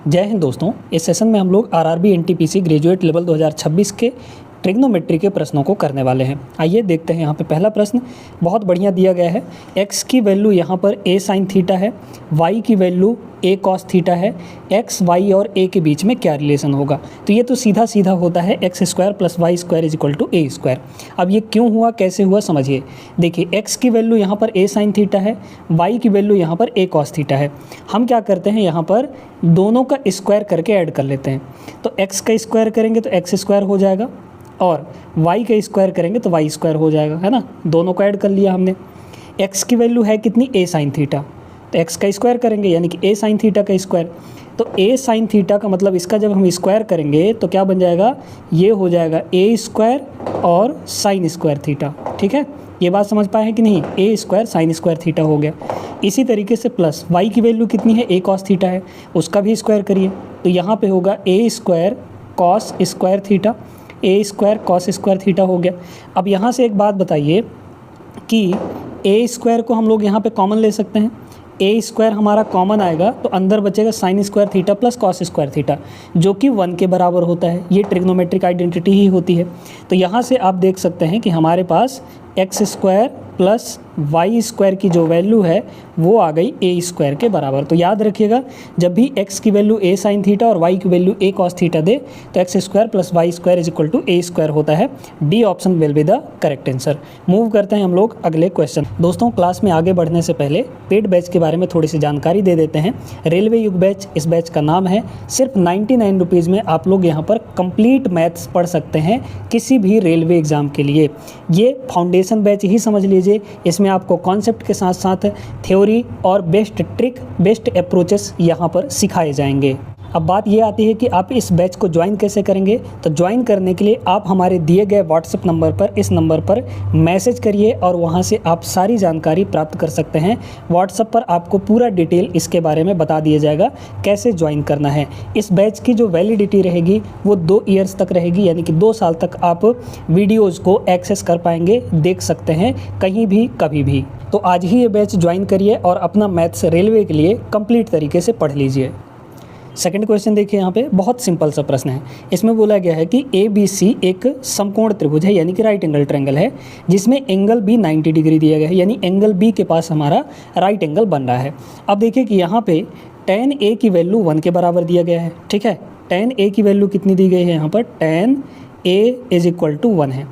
जय हिंद दोस्तों। इस सेशन में हम लोग आरआरबी एनटीपीसी ग्रेजुएट लेवल 2026 के ट्रिग्नोमेट्री के प्रश्नों को करने वाले हैं। आइए देखते हैं। यहाँ पे पहला प्रश्न बहुत बढ़िया दिया गया है। x की वैल्यू यहाँ पर a साइन थीटा है, y की वैल्यू a कॉस थीटा है। x, y और a के बीच में क्या रिलेशन होगा? तो ये तो सीधा सीधा होता है x square plus Y square is equal to a square. अब ये क्यों हुआ, कैसे हुआ, समझिए। देखिए x की वैल्यू यहाँ पर a साइन थीटा है, y की वैल्यू यहाँ पर a कॉस थीटा है। हम क्या करते हैं, यहाँ पर दोनों का स्क्वायर करके ऐड कर लेते हैं। तो x का स्क्वायर करेंगे तो x स्क्वायर हो जाएगा और y का स्क्वायर करेंगे तो y स्क्वायर हो जाएगा, है ना। दोनों को ऐड कर लिया हमने। x की वैल्यू है कितनी, a साइन थीटा, तो x का स्क्वायर करेंगे यानी कि a साइन थीटा का स्क्वायर। तो a साइन थीटा का मतलब इसका जब हम स्क्वायर करेंगे तो क्या बन जाएगा, ये हो जाएगा a स्क्वायर और साइन स्क्वायर थीटा। ठीक है, ये बात समझ पाए हैं कि नहीं। a square sine square theta हो गया। इसी तरीके से प्लस y की वैल्यू कितनी है, a कॉस थीटा है, उसका भी स्क्वायर करिए तो यहाँ पे होगा a square cos square theta, a square cos square theta हो गया। अब यहाँ से एक बात बताइए कि a स्क्वायर को हम लोग यहाँ पे कॉमन ले सकते हैं। a स्क्वायर हमारा कॉमन आएगा तो अंदर बचेगा sine square theta plus cos square theta, जो कि 1 के बराबर होता है। ये ट्रिग्नोमेट्रिक आइडेंटिटी ही होती है। तो यहाँ से आप देख सकते हैं कि हमारे पास X square plus Y square की जो वैल्यू है वो आ गई ए स्क्वायर के बराबर। तो याद रखिएगा, जब भी एक्स की वैल्यू ए साइन थीटा और वाई की वैल्यू ए कॉस थीटा दे तो x square plus Y square is equal to a square होता है। D option will be the correct answer. Move करते हैं हम लोग अगले क्वेश्चन। दोस्तों, क्लास में आगे बढ़ने से पहले पेड बैच के बारे में थोड़ी सी जानकारी दे देते हैं। रेलवे युग बैच इस बैच का नाम है। सिर्फ 99 रुपीज़ में आप लोग यहाँ पर कंप्लीट मैथ्स पढ़ सकते हैं किसी भी रेलवे एग्जाम के लिए। ये फाउंडेशन बैच ही समझ लीजिए। इसमें आपको कॉन्सेप्ट के साथ साथ थ्योरी और बेस्ट ट्रिक, बेस्ट अप्रोचेस यहाँ पर सिखाए जाएंगे। अब बात ये आती है कि आप इस बैच को ज्वाइन कैसे करेंगे। तो ज्वाइन करने के लिए आप हमारे दिए गए व्हाट्सएप नंबर पर, इस नंबर पर मैसेज करिए और वहाँ से आप सारी जानकारी प्राप्त कर सकते हैं। व्हाट्सएप पर आपको पूरा डिटेल इसके बारे में बता दिया जाएगा कैसे ज्वाइन करना है। इस बैच की जो वैलिडिटी रहेगी वो 2 ईयर्स तक रहेगी, यानी कि 2 साल तक आप वीडियोज़ को एक्सेस कर पाएंगे, देख सकते हैं कहीं भी कभी भी। तो आज ही ये बैच ज्वाइन करिए और अपना मैथ्स रेलवे के लिए कंप्लीट तरीके से पढ़ लीजिए। सेकंड क्वेश्चन देखिए, यहाँ पे बहुत सिंपल सा प्रश्न है। इसमें बोला गया है कि ABC एक समकोण त्रिभुज है, यानी कि राइट एंगल ट्रायंगल है, जिसमें एंगल B 90 डिग्री दिया गया है, यानी एंगल B के पास हमारा राइट एंगल बन रहा है। अब देखिए कि यहाँ पे tan A की वैल्यू 1 के बराबर दिया गया है। ठीक है, tan A की वैल्यू कितनी दी गई है, यहाँ पर tan A is equal to 1 है।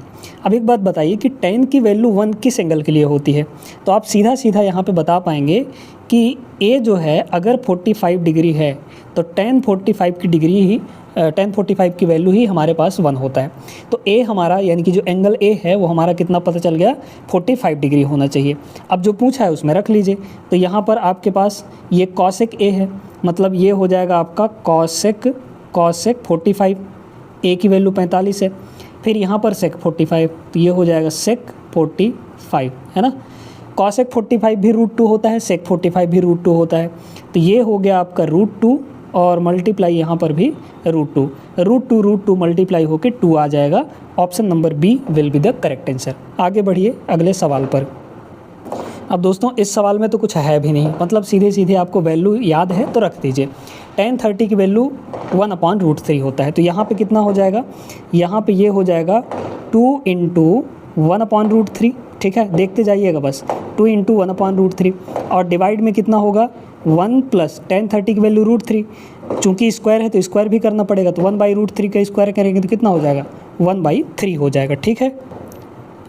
अब एक बात बताइए कि tan की वैल्यू 1 किस एंगल के लिए होती है। तो आप सीधा सीधा यहाँ पे बता पाएंगे कि A जो है अगर 45 डिग्री है तो tan 45 की डिग्री ही tan 45 की वैल्यू ही हमारे पास 1 होता है। तो A हमारा, यानी कि जो एंगल A है वो हमारा कितना पता चल गया, 45 डिग्री होना चाहिए। अब जो पूछा है उसमें रख लीजिए। तो यहाँ पर आपके पास ये cosec A है, मतलब ये हो जाएगा आपका cosec 45, A की वैल्यू 45 है। फिर यहाँ पर sec 45, तो ये हो जाएगा sec 45, है ना। cosec 45 भी √2 होता है, sec 45 भी √2 होता है। तो ये हो गया आपका √2 और मल्टीप्लाई यहाँ पर भी √2 मल्टीप्लाई होकर 2 आ जाएगा। Option number B will be the correct answer. आगे बढ़िए अगले सवाल पर। अब दोस्तों, इस सवाल में तो कुछ है भी नहीं, मतलब सीधे सीधे आपको वैल्यू याद है तो रख दीजिए। tan 30 की वैल्यू 1/√3 होता है। तो यहाँ पे कितना हो जाएगा, यहाँ पे ये हो जाएगा 2 × 1/√3। ठीक है, देखते जाइएगा बस, 2 × 1/√3 और डिवाइड में कितना होगा 1 प्लस tan 30 की वैल्यू √3। चूँकि स्क्वायर है तो स्क्वायर भी करना पड़ेगा, तो 1/√3 का स्क्वायर करेंगे तो कितना हो जाएगा, 1/3 हो जाएगा। ठीक है,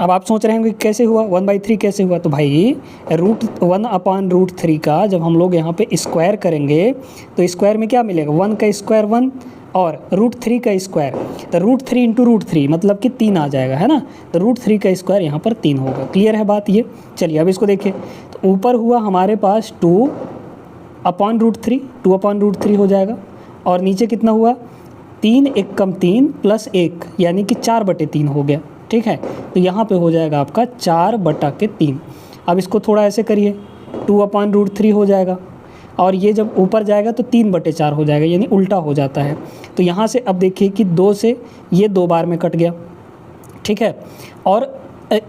अब आप सोच रहे होंगे कैसे हुआ, 1/3 कैसे हुआ। तो भाई √1/√3 का जब हम लोग यहाँ पे स्क्वायर करेंगे तो स्क्वायर में क्या मिलेगा, 1 का स्क्वायर 1 और √3 का स्क्वायर, तो √3 × √3 मतलब कि 3 आ जाएगा, है ना। तो √3 का स्क्वायर यहाँ पर 3 होगा। क्लियर है बात ये। चलिए अब इसको देखिए, तो ऊपर हुआ हमारे पास 2/√3 हो जाएगा और नीचे कितना हुआ, 3 × 1 = 3 प्लस 1 यानी कि 4/3 हो गया। ठीक है, तो यहाँ पे हो जाएगा आपका 4/3। अब इसको थोड़ा ऐसे करिए, 2/√3 हो जाएगा और ये जब ऊपर जाएगा तो 3/4 हो जाएगा, यानी उल्टा हो जाता है। तो यहाँ से अब देखिए कि 2 से ये 2 बार में कट गया। ठीक है, और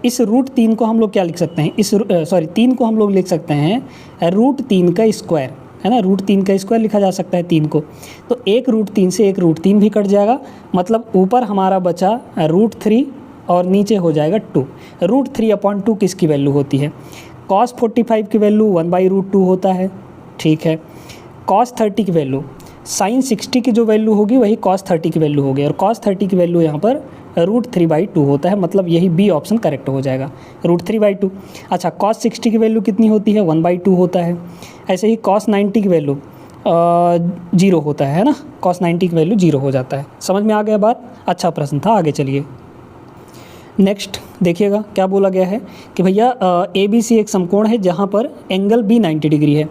इस √3 को हम लोग क्या लिख सकते हैं, 3 को हम लोग लिख सकते हैं √3 का स्क्वायर। है ना, √3 का स्क्वायर लिखा जा सकता है 3 को। तो एक √3 से एक √3 भी कट जाएगा, मतलब ऊपर हमारा बचा √3 और नीचे हो जाएगा 2। √3/2 किसकी वैल्यू होती है? cos 45 की वैल्यू 1/√2 होता है, ठीक है। cos 30 की वैल्यू, sin 60 की जो वैल्यू होगी वही cos 30 की वैल्यू होगी, और cos 30 की वैल्यू यहाँ पर √3/2 होता है, मतलब यही बी ऑप्शन करेक्ट हो जाएगा, √3/2। अच्छा, cos 60 की वैल्यू कितनी होती है? 1/2 होता है। ऐसे ही cos 90 की वैल्यू 0 होता है ना, cos 90 की वैल्यू 0 हो जाता है। समझ में आ गया बात? अच्छा प्रश्न था, आगे चलिए। नेक्स्ट देखिएगा क्या बोला गया है कि भैया ABC एक समकोण है जहाँ पर एंगल B 90 डिग्री है।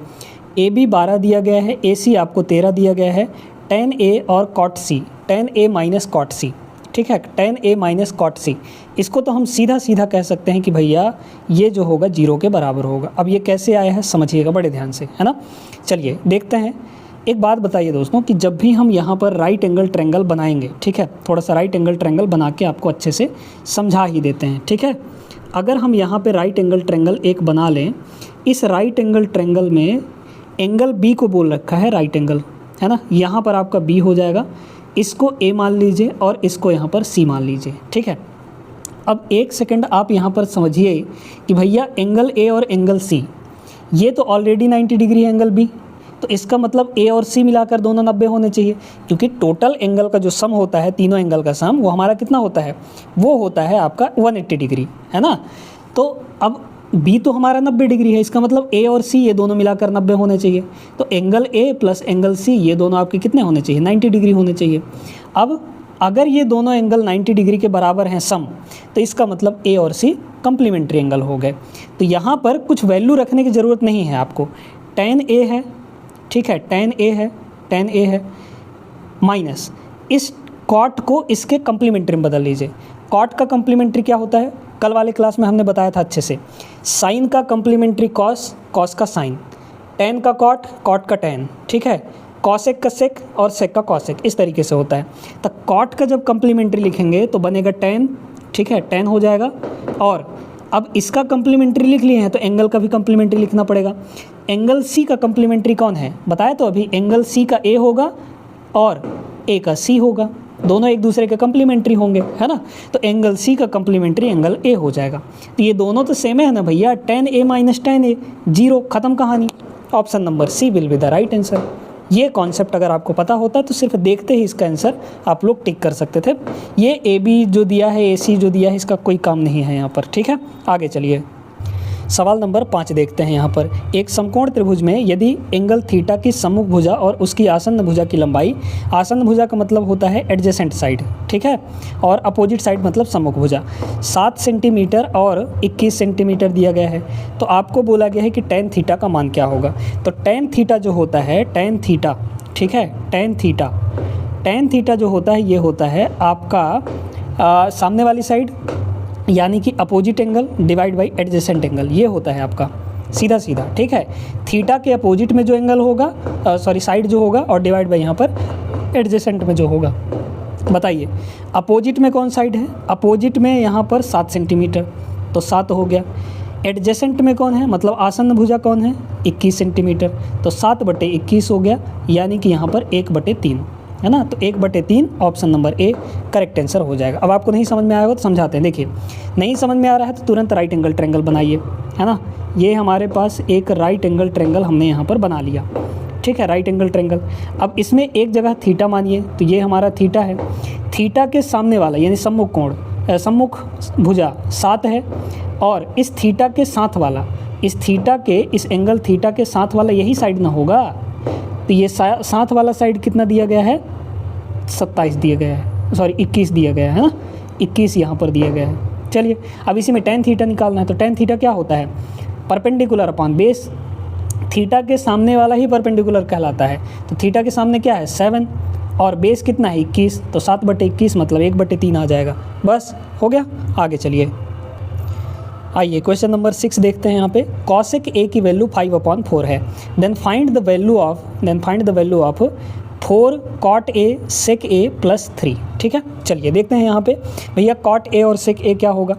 AB 12 दिया गया है, AC आपको 13 दिया गया है, tan A और cot C, tan A minus cot C, ठीक है, tan A minus cot C। इसको तो हम सीधा सीधा कह सकते हैं कि भैया ये जो होगा 0 के बराबर होगा। अब ये कैसे आया है समझिएगा बड़े ध्यान से, है ना। चलिए देखते हैं। एक बात बताइए दोस्तों कि जब भी हम यहाँ पर राइट एंगल ट्रायंगल बनाएंगे, ठीक है, थोड़ा सा राइट एंगल ट्रायंगल बना के आपको अच्छे से समझा ही देते हैं, ठीक है। अगर हम यहाँ पे राइट एंगल ट्रायंगल एक बना लें, इस राइट एंगल ट्रायंगल में एंगल बी को बोल रखा है राइट एंगल, है ना, यहाँ पर आपका बी हो जाएगा, इसको ए मान लीजिए और इसको यहाँ पर सी मान लीजिए, ठीक है। अब एक सेकंड आप यहाँ पर समझिए कि भैया एंगल ए और एंगल सी ये तो ऑलरेडी 90 डिग्री है एंगल बी, तो इसका मतलब ए और सी मिलाकर दोनों 90 होने चाहिए, क्योंकि टोटल एंगल का जो सम होता है, तीनों एंगल का सम, वो हमारा कितना होता है? वो होता है आपका 180 डिग्री, है ना। तो अब बी तो हमारा 90 डिग्री है, इसका मतलब ए और सी ये दोनों मिलाकर 90 होने चाहिए। तो angle A plus angle C ये दोनों आपके कितने होने चाहिए? 90 डिग्री होने चाहिए। अब अगर ये दोनों एंगल 90 डिग्री के बराबर हैं सम, तो इसका मतलब ए और सी कम्प्लीमेंट्री एंगल हो गए। तो यहाँ पर कुछ वैल्यू रखने की ज़रूरत नहीं है आपको। tan A है, ठीक है, tan A है माइनस इस cot को इसके कम्प्लीमेंट्री में बदल लीजिए। cot का कम्प्लीमेंट्री क्या होता है? कल वाले क्लास में हमने बताया था अच्छे से। sin का कम्प्लीमेंट्री cos, cos का sin, tan का cot, cot का tan, ठीक है, cosec का sec और sec का cosec, इस तरीके से होता है। तो cot का जब कम्प्लीमेंट्री लिखेंगे तो बनेगा tan, ठीक है, tan हो जाएगा। और अब इसका कम्प्लीमेंट्री लिख लिए हैं तो एंगल का भी कम्प्लीमेंट्री लिखना पड़ेगा। एंगल सी का कम्प्लीमेंट्री कौन है? बताया तो अभी, एंगल सी का ए होगा और ए का सी होगा, दोनों एक दूसरे के कम्प्लीमेंट्री होंगे, है ना। तो एंगल सी का कम्प्लीमेंट्री एंगल ए हो जाएगा। तो ये दोनों तो सेम है ना भैया, tan A minus tan A, 0, ख़त्म कहानी। Option number C will be the right answer. ये कॉन्सेप्ट अगर आपको पता होता तो सिर्फ देखते ही इसका आंसर आप लोग टिक कर सकते थे। ये ए बी जो दिया है, ए सी जो दिया है, इसका कोई काम नहीं है यहाँ पर, ठीक है। आगे चलिए, सवाल नंबर 5 देखते हैं। यहाँ पर एक समकोण त्रिभुज में यदि एंगल थीटा की सम्मुख भुजा और उसकी आसन्न भुजा की लंबाई, आसन्न भुजा का मतलब होता है एडजेसेंट साइड, ठीक है, और अपोजिट साइड मतलब सम्मुख भुजा, 7 सेंटीमीटर और 21 सेंटीमीटर दिया गया है, तो आपको बोला गया है कि tan थीटा का मान क्या होगा। तो tan थीटा जो होता है, tan थीटा, ठीक है, tan थीटा जो होता है ये होता है आपका सामने वाली साइड यानी कि opposite angle divide by adjacent angle, ये होता है आपका सीधा सीधा, ठीक है। थीटा के अपोजिट में जो एंगल होगा, साइड जो होगा, और डिवाइड बाई यहाँ पर एडजेसेंट में जो होगा। बताइए अपोजिट में कौन साइड है? अपोजिट में यहाँ पर 7 सेंटीमीटर, तो 7 हो गया। एडजेसेंट में कौन है, मतलब आसन्न भुजा कौन है? 21 सेंटीमीटर, तो 7/21 हो गया, यानी कि यहाँ पर 1/3, है ना। तो 1/3 option number A correct answer हो जाएगा। अब आपको नहीं समझ में आएगा तो समझाते हैं। देखिए, नहीं समझ में आ रहा है तो तुरंत राइट एंगल ट्रायंगल बनाइए, है ना। ये हमारे पास एक राइट एंगल ट्रायंगल हमने यहाँ पर बना लिया, ठीक है, राइट एंगल ट्रायंगल। अब इसमें एक जगह थीटा मानिए, तो ये हमारा थीटा है। थीटा के सामने वाला यानी सम्मुख कोण, सम्मुख भुजा 7 है, और इस थीटा के साथ वाला, इस थीटा के, इस एंगल थीटा के साथ वाला यही साइड ना होगा। तो ये साथ वाला साइड कितना दिया गया है? 27 दिया गया है, सॉरी 21 दिया गया है ना, 21 यहाँ पर दिया गया है। चलिए अब इसी में tan थीटा निकालना है। तो tan थीटा क्या होता है? Perpendicular upon base. थीटा के सामने वाला ही परपेंडिकुलर कहलाता है। तो थीटा के सामने क्या है? 7, और बेस कितना है? 21, तो 7/21 मतलब 1/3 आ जाएगा। बस हो गया। आगे चलिए, आइए क्वेश्चन नंबर 6 देखते हैं। यहाँ पे cosec a की वैल्यू 5/4 है। Then find the value of 4 cot a sec a plus 3, ठीक है। चलिए देखते हैं यहाँ पे भैया cot a और sec a क्या होगा।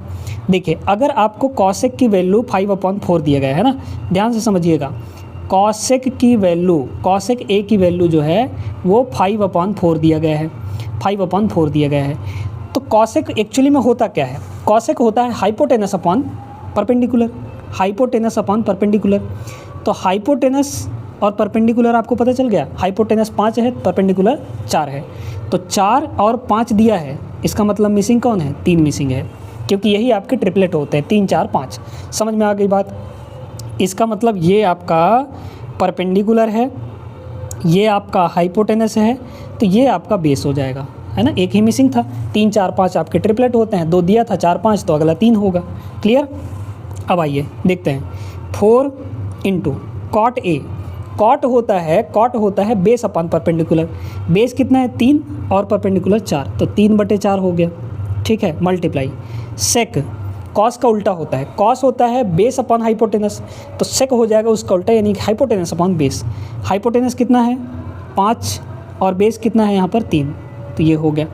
देखिए अगर आपको cosec की वैल्यू 5/4 दिया गया है ना, ध्यान से समझिएगा, कॉसेक की वैल्यू, कॉसेक ए की वैल्यू जो है वो 5/4 दिया गया है, 5/4 दिया गया है। तो कॉसेक एक्चुअली में होता क्या है? कॉसेक होता है hypotenuse upon perpendicular, hypotenuse upon perpendicular. तो हाइपोटेनस और परपेंडिकुलर आपको पता चल गया, हाइपोटेनस 5 है, परपेंडिकुलर 4 है। तो 4 और 5 दिया है, इसका मतलब मिसिंग कौन है? 3 मिसिंग है, क्योंकि यही आपके ट्रिपलेट होते हैं, 3 4 5। समझ में आ गई बात? इसका मतलब ये आपका परपेंडिकुलर है, ये आपका हाइपोटेनस है, तो ये आपका बेस हो जाएगा, है ना। एक ही मिसिंग था, 3 4 5 आपके ट्रिपलेट होते हैं, 2 दिया था 4 5, तो अगला 3 होगा। क्लियर? अब आइए देखते हैं 4 इंटू कॉट ए। कॉट होता है बेस अपॉन परपेंडिकुलर। बेस कितना है? 3 और परपेंडिकुलर 4, तो 3/4 हो गया, ठीक है, मल्टीप्लाई। सेक, कॉस का उल्टा होता है, कॉस होता है बेस अपॉन हाइपोटेनस, तो सेक हो जाएगा उसका उल्टा, यानी कि हाइपोटेनस अपॉन बेस। हाइपोटेनस कितना है? 5 और बेस कितना है यहाँ पर? 3, तो ये हो गया।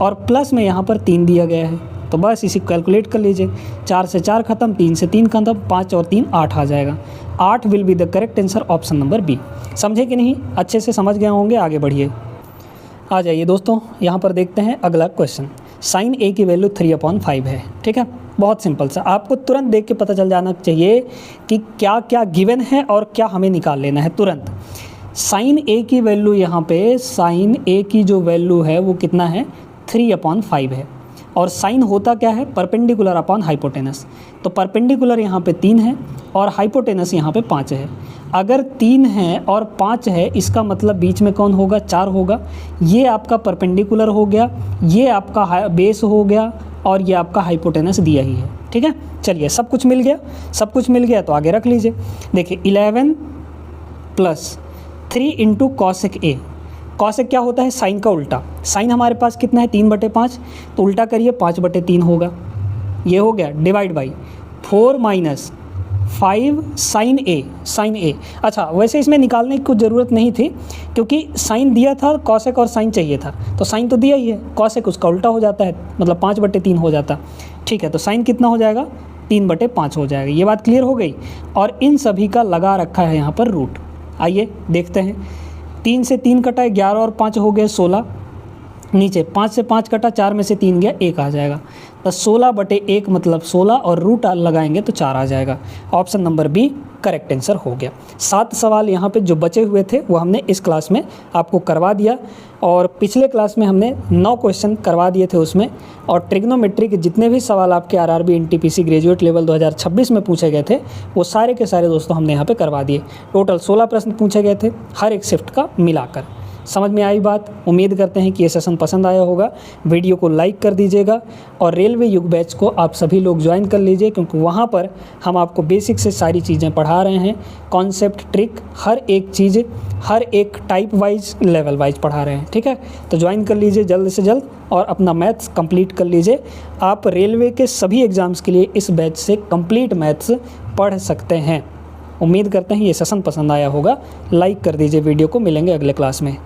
और प्लस में यहाँ पर 3 दिया गया है, तो बस इसी कैलकुलेट कर लीजिए। 4 से 4 खत्म, 3 से 3 खत्म, 5 और 3 8 आ जाएगा। 8 will be the correct answer, option number B. समझे कि नहीं? अच्छे से समझ गए होंगे, आगे बढ़िए। आ जाइए दोस्तों, यहाँ पर देखते हैं अगला क्वेश्चन। साइन ए की वैल्यू 3/5 है, ठीक है, बहुत सिंपल सा। आपको तुरंत देख के पता चल जाना चाहिए कि क्या क्या गिवन है और क्या हमें निकाल लेना है तुरंत। साइन ए की वैल्यू यहाँ पे, साइन ए की जो वैल्यू है वो कितना है? 3/5 है। और साइन होता क्या है? Perpendicular upon hypotenuse. तो परपेंडिकुलर यहाँ पे 3 है और हाइपोटेनस यहाँ पे 5 है। अगर 3 है और 5 है, इसका मतलब बीच में कौन होगा? 4 होगा। ये आपका परपेंडिकुलर हो गया, ये आपका बेस हो गया, और ये आपका हाइपोटेनस दिया ही है, ठीक है। चलिए, सब कुछ मिल गया, सब कुछ मिल गया, तो आगे रख लीजिए। देखिए 11 + 3 इंटू कॉसेक ए। कॉसेक क्या होता है? साइन का उल्टा। साइन हमारे पास कितना है? 3/5, तो उल्टा करिए 5/3 होगा। ये हो गया, divide by 4 - 5 sine A, sine A. अच्छा, वैसे इसमें निकालने की कुछ ज़रूरत नहीं थी, क्योंकि साइन दिया था, कॉसेक और साइन चाहिए था, तो साइन तो दिया ही है, कॉसेक उसका उल्टा हो जाता है, मतलब 5/3 हो जाता। ठीक है, तो साइन कितना हो जाएगा? 3/5 हो जाएगा। ये बात क्लियर हो गई। और इन सभी का लगा रखा है यहाँ पर रूट। आइए देखते हैं। 3 से 3 कटा, 11 और 5 हो गए 16। नीचे 5 से 5 कटा, 4 में से 3 गया, 1 आ जाएगा। तो 16/1 मतलब 16, और रूट लगाएंगे तो 4 आ जाएगा। Option number B correct answer हो गया। 7 सवाल यहाँ पे जो बचे हुए थे वो हमने इस क्लास में आपको करवा दिया, और पिछले क्लास में हमने 9 क्वेश्चन करवा दिए थे उसमें। और ट्रिग्नोमेट्री के जितने भी सवाल आपके आरआरबी एनटीपीसी ग्रेजुएट लेवल 2026 में पूछे गए थे, वो सारे के सारे दोस्तों हमने यहाँ पे करवा दिए। टोटल 16 प्रश्न पूछे गए थे, हर एक शिफ्ट का मिलाकर। समझ में आई बात? उम्मीद करते हैं कि ये सेशन पसंद आया होगा। वीडियो को लाइक कर दीजिएगा, और रेलवे युग बैच को आप सभी लोग ज्वाइन कर लीजिए, क्योंकि वहाँ पर हम आपको बेसिक से सारी चीज़ें पढ़ा रहे हैं। कॉन्सेप्ट, ट्रिक, हर एक चीज़, हर एक टाइप वाइज, लेवल वाइज पढ़ा रहे हैं, ठीक है। तो ज्वाइन कर लीजिए जल्द से जल्द, और अपना मैथ्स कंप्लीट कर लीजिए। आप रेलवे के सभी एग्ज़ाम्स के लिए इस बैच से कंप्लीट मैथ्स पढ़ सकते हैं। उम्मीद करते हैं ये सेशन पसंद आया होगा। लाइक कर दीजिए वीडियो को। मिलेंगे अगले क्लास में।